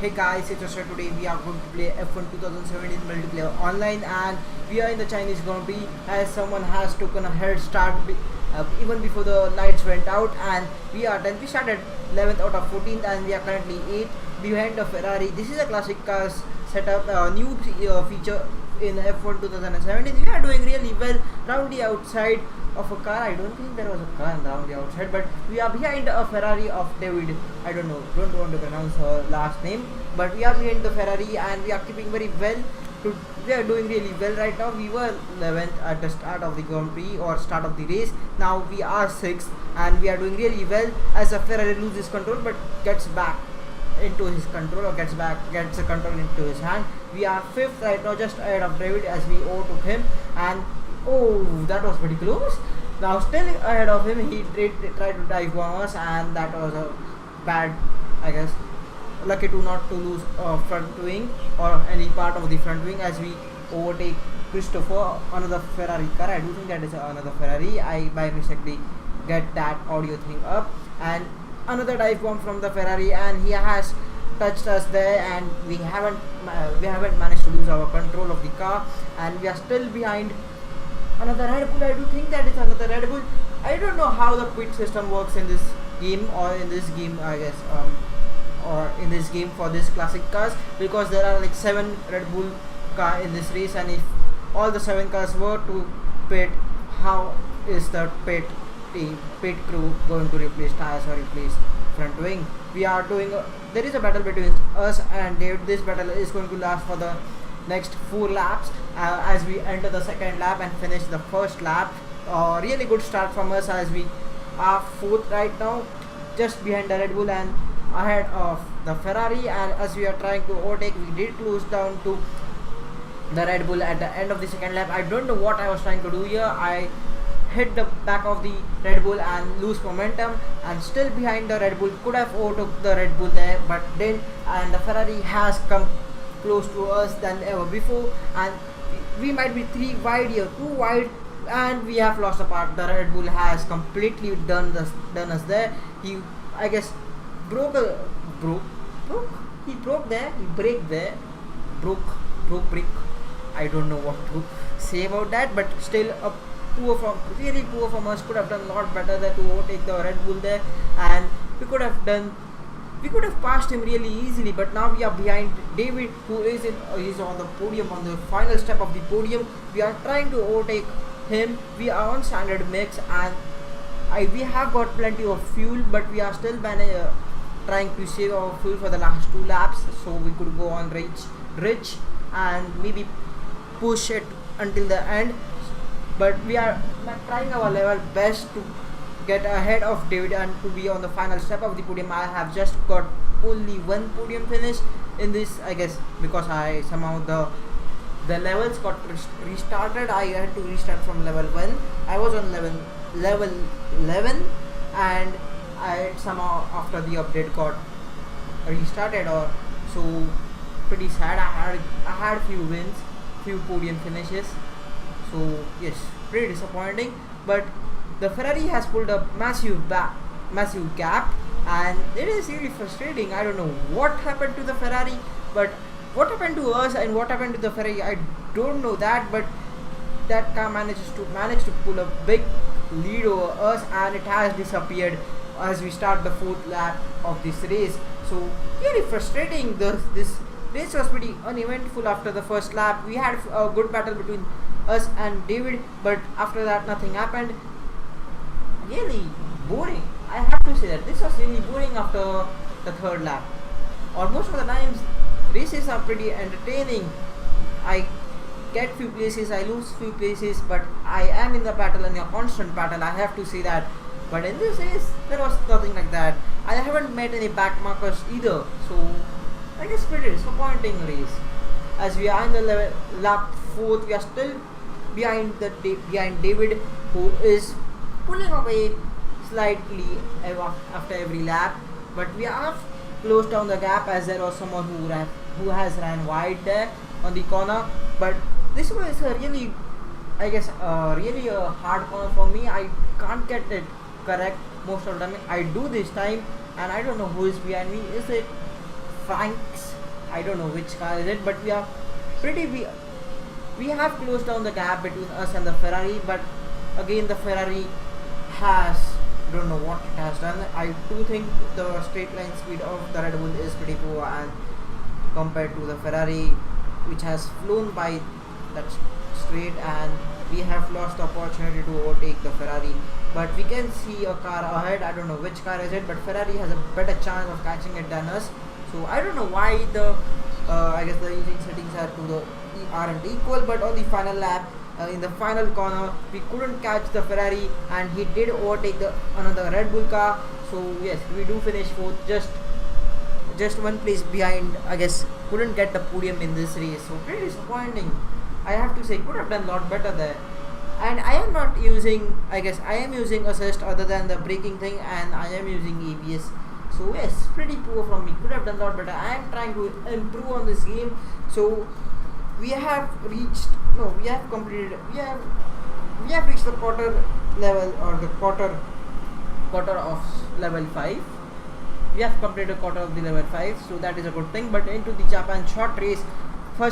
Hey guys, it's Asher. Today we are going to play F1 2017 multiplayer online, and we are in the Chinese Grand Prix as someone has taken a head start even before the lights went out, and we are 10th. We started 11th out of 14th, and we are currently 8th behind the Ferrari. This is a classic cars setup, new feature in F1 2017. We are doing really well round the outside of a car. I don't think there was a car around the outside, but we are behind a Ferrari of David. I don't know, don't want to pronounce her last name, but we are behind the Ferrari and we are keeping very well. We are doing really well right now. We were 11th at the start of the Grand Prix or start of the race. Now we are 6th and we are doing really well as a Ferrari loses control but gets back into his control or gets the control into his hand. We are 5th right now, just ahead of David as we overtook him, and oh, that was pretty close. Now still ahead of him, he tried to dive bomb us, and that was a bad, I guess. Lucky to not to lose front wing or any part of the front wing as we overtake Christopher, another Ferrari car. I do think that is another Ferrari. I by mistakenly get that audio thing up, and another dive bomb from the Ferrari, and he has touched us there, and we haven't managed to lose our control of the car, and we are still behind another Red Bull. I do think that it's another Red Bull. I don't know how the quit system works in this game or in this game, I guess, or in this game for this classic cars, because there are like 7 Red Bull car in this race, and if all the 7 cars were to pit, how is the pit crew going to replace tires or replace front wing? We are doing there is a battle between us and David. This battle is going to last for the next 4 laps as we enter the second lap and finish the first lap. Really good start from us as we are 4th right now, just behind the Red Bull and ahead of the Ferrari, and as we are trying to overtake, we did close down to the Red Bull at the end of the second lap. I don't know what I was trying to do here. I hit the back of the Red Bull and lose momentum, and still behind the Red Bull, could have overtook the Red Bull there but didn't, and the Ferrari has come close to us than ever before, and we might be 3 wide here, 2 wide, and we have lost a part. The Red Bull has completely done us there. He, I guess, broke brick. I don't know what to say about that, but still really poor from us. Could have done a lot better there to overtake the Red Bull there, and we could have passed him really easily, but now we are behind David, who is on the podium, on the final step of the podium. We are trying to overtake him. We are on standard mix, and we have got plenty of fuel, but we are still trying to save our fuel for the last 2 laps, so we could go on rich and maybe push it until the end. But we are trying our level best to get ahead of David and to be on the final step of the podium. I have just got only 1 podium finish in this, I guess, because I somehow the levels got restarted. I had to restart from level 1. I was on level 11, and I somehow after the update got restarted, or so pretty sad. I had few wins, few podium finishes, so yes, pretty disappointing. But the Ferrari has pulled a massive gap, and it is really frustrating. I don't know what happened to the Ferrari, but what happened to us and what happened to the Ferrari, I don't know that. But that car managed to pull a big lead over us, and it has disappeared as we start the 4th lap of this race. So really frustrating. This race was pretty uneventful after the first lap. We had a good battle between us and David, but after that nothing happened. Really boring. I have to say that this was really boring after the 3rd lap. Or most of the times races are pretty entertaining. I get few places, I lose few places, but I am in the battle, in a constant battle, I have to say that. But in this race there was nothing like that. I haven't met any back markers either, so I guess pretty disappointing race. As we are in the lap 4th, we are still behind David, who is pulling away slightly after every lap, but we have closed down the gap as there was someone who has ran wide there on the corner. But this was a really, I guess, really a hard corner for me. I can't get it correct most of the time. I do this time, and I don't know who is behind me. Is it Franks. I don't know which car is it, but we are pretty we have closed down the gap between us and the Ferrari, but again the Ferrari has, don't know what it has done. I do think the straight line speed of the Red Bull is pretty poor, and compared to the Ferrari, which has flown by that straight, and we have lost the opportunity to overtake the Ferrari. But we can see a car ahead. I don't know which car is it, but Ferrari has a better chance of catching it than us. So I don't know why the I guess the engine settings aren't equal, but on the final lap, in the final corner, we couldn't catch the Ferrari, and he did overtake another Red Bull car. So yes, we do finish fourth, just one place behind. I guess couldn't get the podium in this race, so pretty disappointing. I have to say, could have done a lot better there. And I am not using, I guess I am using assist other than the braking thing, and I am using ABS. So yes, pretty poor from me. Could have done a lot better. I am trying to improve on this game. So we have reached, no, we have completed, we have reached the quarter level, or the quarter of level 5. We have completed a quarter of the level 5, so that is a good thing. But into the Japan short race, one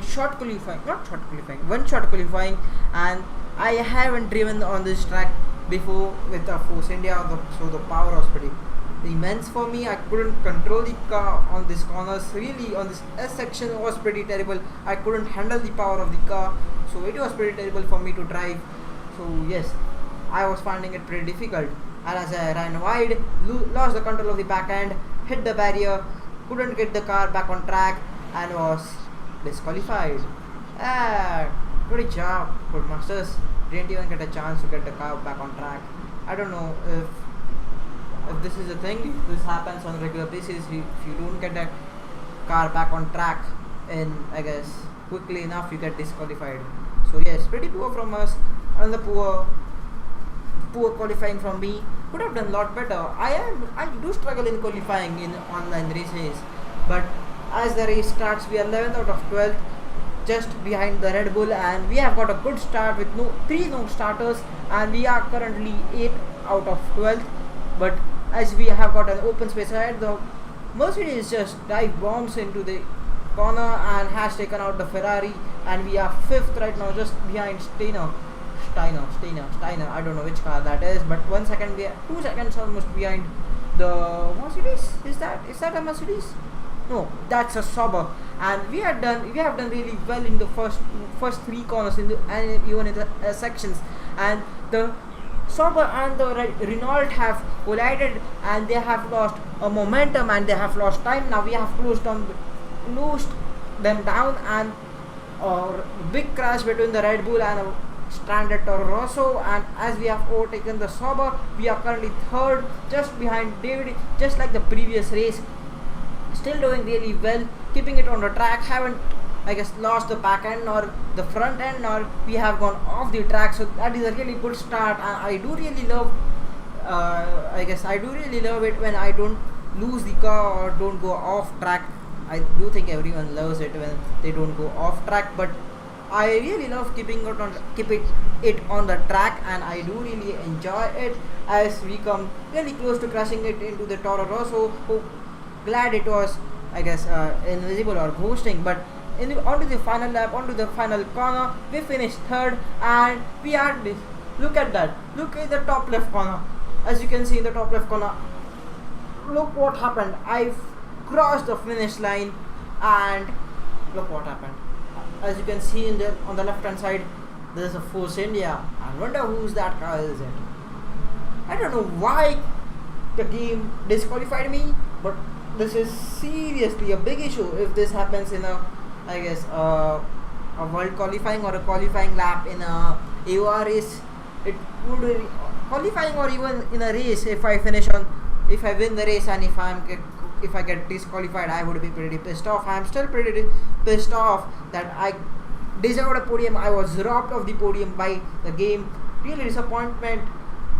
short qualifying, and I haven't driven on this track before with the Force India, so the power was pretty immense for me. I couldn't control the car on these corners. Really, on this S section was pretty terrible. I couldn't handle the power of the car, so it was pretty terrible for me to drive. So yes, I was finding it pretty difficult. And as I ran wide, lost the control of the back end, hit the barrier, couldn't get the car back on track, and was disqualified. Good job, Codemasters. Didn't even get a chance to get the car back on track. I don't know if this is a thing. If this happens on a regular basis, if you don't get the car back on track in, I guess, quickly enough, you get disqualified. So yes, pretty poor from us. Another poor qualifying from me. Could have done a lot better. I do struggle in qualifying in online races, but as the race starts, we are 11th out of 12th, just behind the Red Bull, and we have got a good start with three no starters, and we are currently 8th out of 12th. But as we have got an open space ahead, the Mercedes just dive bombs into the corner and has taken out the Ferrari, and we are 5th right now, just behind Steiner. I don't know which car that is, but 1 second, 2 seconds almost behind the Mercedes. Is that a Mercedes? No, that's a Sauber. And we have done really well in the first 3 corners and even in the sections. And the Sauber and the Renault have collided, and they have lost a momentum, and they have lost time. Now we have closed them down, and a big crash between the Red Bull and a stranded Toro Rosso. And as we have overtaken the Sauber, we are currently 3rd, just behind David, just like the previous race. Still doing really well, keeping it on the track. Haven't, I guess, lost the back end or the front end, or we have gone off the track. So that is a really good start, and I do really love it when I don't lose the car or don't go off track. I do think everyone loves it when they don't go off track, but I really love keeping it on the track, and I do really enjoy it. As we come really close to crashing it into the Toro Rosso, glad it was, I guess, invisible or ghosting. But onto the final lap, onto the final corner, we finished 3rd, and we are look at that. Look at the top left corner. As you can see in the top left corner, look what happened. I crossed the finish line, and look what happened. As you can see on the left hand side, there is a Force India. I wonder whose that car is it. I don't know why the game disqualified me, but this is seriously a big issue. If this happens in a, I guess, a world qualifying or a qualifying lap in a AOR race, it would qualifying, or even in a race, if I win the race, and if I get disqualified, I would be pretty pissed off. I am still pretty pissed off that I deserved a podium. I was robbed of the podium by the game. Really disappointing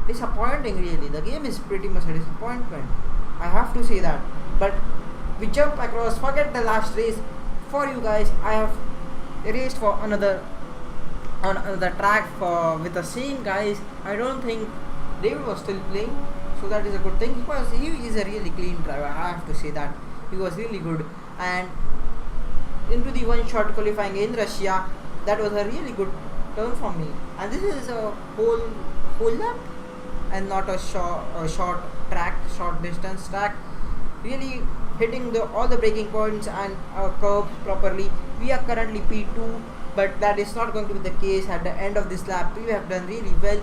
really. The game is pretty much a disappointment, I have to say that. But we jump across, forget the last race. For you guys, I have raced on another track with the same guys. I don't think David was still playing, so that is a good thing, because he is a really clean driver, I have to say that. he was really good. And into the one shot qualifying in Russia, that was a really good turn for me. And this is a whole lap and not a short track, short distance track. Really hitting all the braking points and curves properly. We are currently P2, but that is not going to be the case at the end of this lap. We have done really well.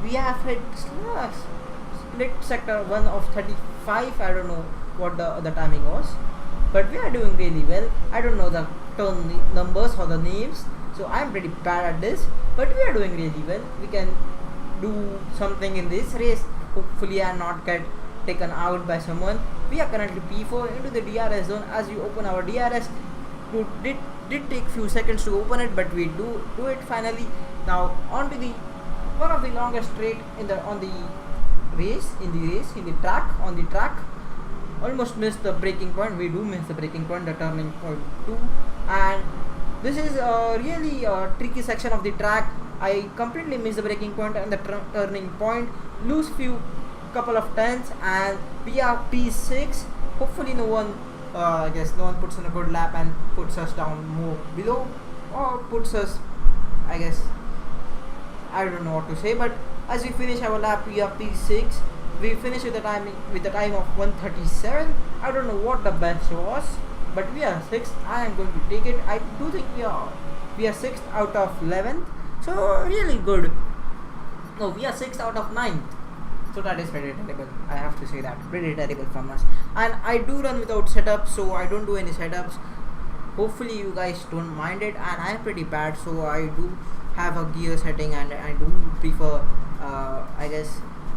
We have hit split sector 1 of 35. I don't know what the timing was, but we are doing really well. I don't know the turn numbers or the names, so I'm pretty bad at this, but we are doing really well. We can do something in this race, hopefully, and not get taken out by someone. We are currently P4 into the DRS zone. As we open our DRS, it did take few seconds to open it, but we do it finally. Now on to the one of the longest straight on the track. Almost missed the breaking point. We do miss the breaking point, the turning point 2, and this is a really tricky section of the track. I completely missed the breaking point and the turning point, lose few couple of tenths, and we are P6. Hopefully no one puts in a good lap and puts us down more below, or puts us, I don't know what to say, but as we finish our lap, we are P6. We finished with a time of 1:37. I don't know what the best was, but we are 6th. I am going to take it. I do think we are 6th out of 11th, so really good. No, we are 6th out of 9th. So that is pretty terrible. I have to say that, pretty terrible from us. And I do run without setups, so I don't do any setups. Hopefully you guys don't mind it. And I am pretty bad, so I do have a gear setting, and I do prefer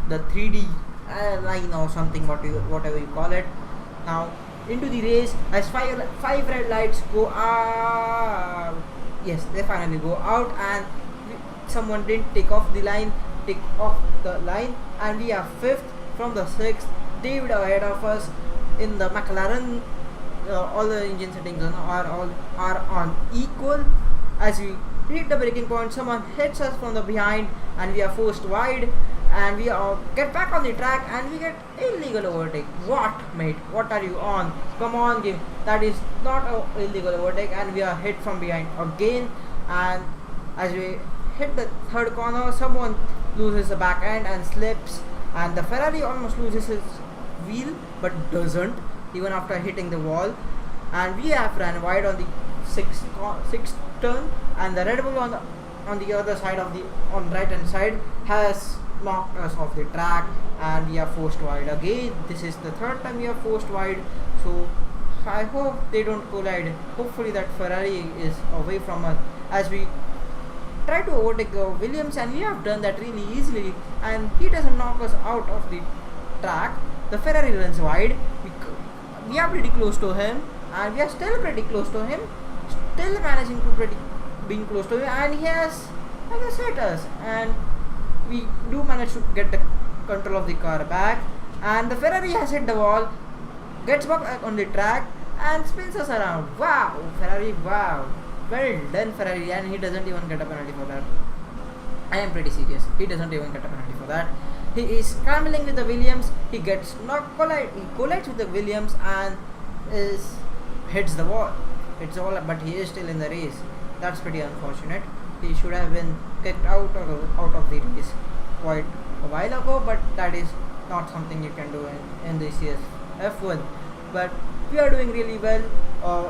the 3D line or something, whatever you call it. Now into the race, as five red lights go out. Yes, they finally go out, and someone didn't take off the line, and we are 5th from the 6th. David ahead of us in the McLaren. All the engine settings are on equal. As we hit the braking point, someone hits us from the behind, and we are forced wide, and we get back on the track, and we get illegal overtake. What, mate? What are you on? Come on, game. That is not an illegal overtake, and we are hit from behind again. And as we hit the third corner, someone loses the back end and slips, and the Ferrari almost loses his wheel, but doesn't, even after hitting the wall. And we have ran wide on the sixth turn, and the Red Bull on the other side on right hand side has knocked us off the track, and we are forced wide again. This is the third time we are forced wide, so I hope they don't collide. Hopefully that Ferrari is away from us as we try to overtake Williams, and we have done that really easily, and he doesn't knock us out of the track. The Ferrari runs wide. We are pretty close to him, and we are still pretty close to him, still managing to being close to him, and he has hit us, and we do manage to get the control of the car back, and the Ferrari has hit the wall, gets back on the track, and spins us around. Wow, Ferrari, wow. Well done, Ferrari, and he doesn't even get a penalty for that. I am pretty serious. He doesn't even get a penalty for that. He is scrambling with the Williams. He gets collides with the Williams and hits the wall. But he is still in the race. That's pretty unfortunate. He should have been kicked out of the race quite a while ago, but that is not something you can do in this year's F1. But we are doing really well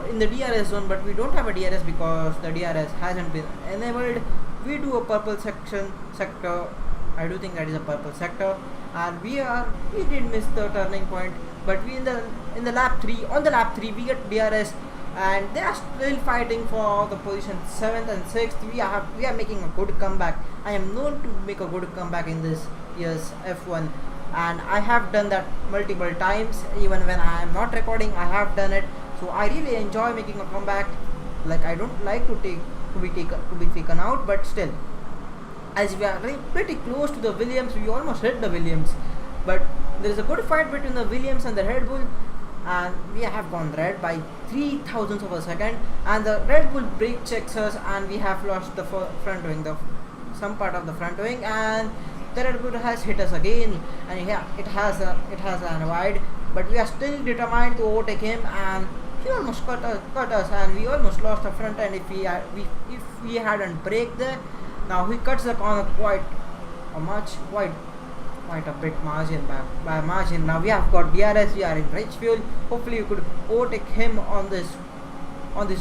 in the DRS zone, but we don't have a DRS because the DRS hasn't been enabled. We do a purple sector. I do think that is a purple sector, and we did miss the turning point, but we in the lap 3 on the lap 3 we get DRS, and they are still fighting for the position 7th and 6th. We are making a good comeback. I am known to make a good comeback in this year's F1, and I have done that multiple times. Even when I am not recording, I have done it. So I really enjoy making a comeback. Like, I don't like to be taken out, but still, as we are pretty close to the Williams, we almost hit the Williams, but there is a good fight between the Williams and the Red Bull, and we have gone red by 0.003 of a second, and the Red Bull brake checks us, and we have lost the front wing, some part of the front wing, and the Red Bull has hit us again, and yeah, it has ran wide. but we are still determined to overtake him, and he almost cut us, and we almost lost the front end if we hadn't braked there. Now he cuts the corner quite a bit margin by margin. Now we have got DRS, we are in rich fuel. Hopefully you could overtake him on this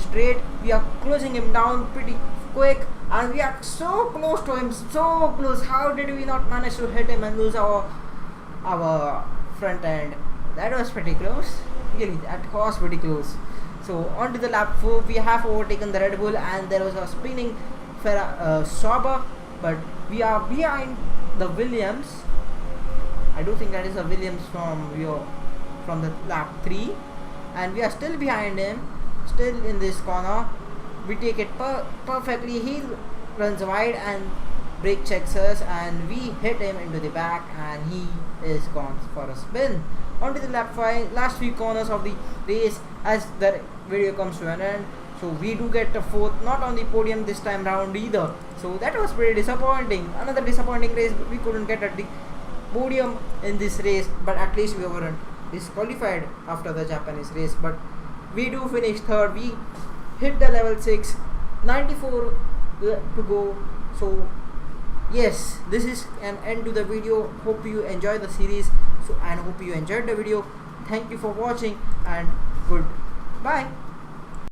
straight. We are closing him down pretty quick, and we are so close to him, so close. How did we not manage to hit him and lose our front end? That was pretty close. Really, that was pretty close. So on to the lap 4, we have overtaken the Red Bull, and there was a spinning Sauber, but we are behind the Williams. I do think that is a Williams from the lap 3, and we are still behind him, still in this corner. We take it perfectly. He runs wide and brake checks us, and we hit him into the back, and he is gone for a spin. On to the lap 5, last few corners of the race as the video comes to an end. So we do get the 4th, not on the podium this time round either. So that was pretty disappointing. Another disappointing race. We couldn't get at the podium in this race, but at least we weren't disqualified after the Japanese race. But we do finish 3rd. We hit the level 6, 94 to go. So yes, this is an end to the video. Hope you enjoy the series, and hope you enjoyed the video. Thank you for watching, and goodbye.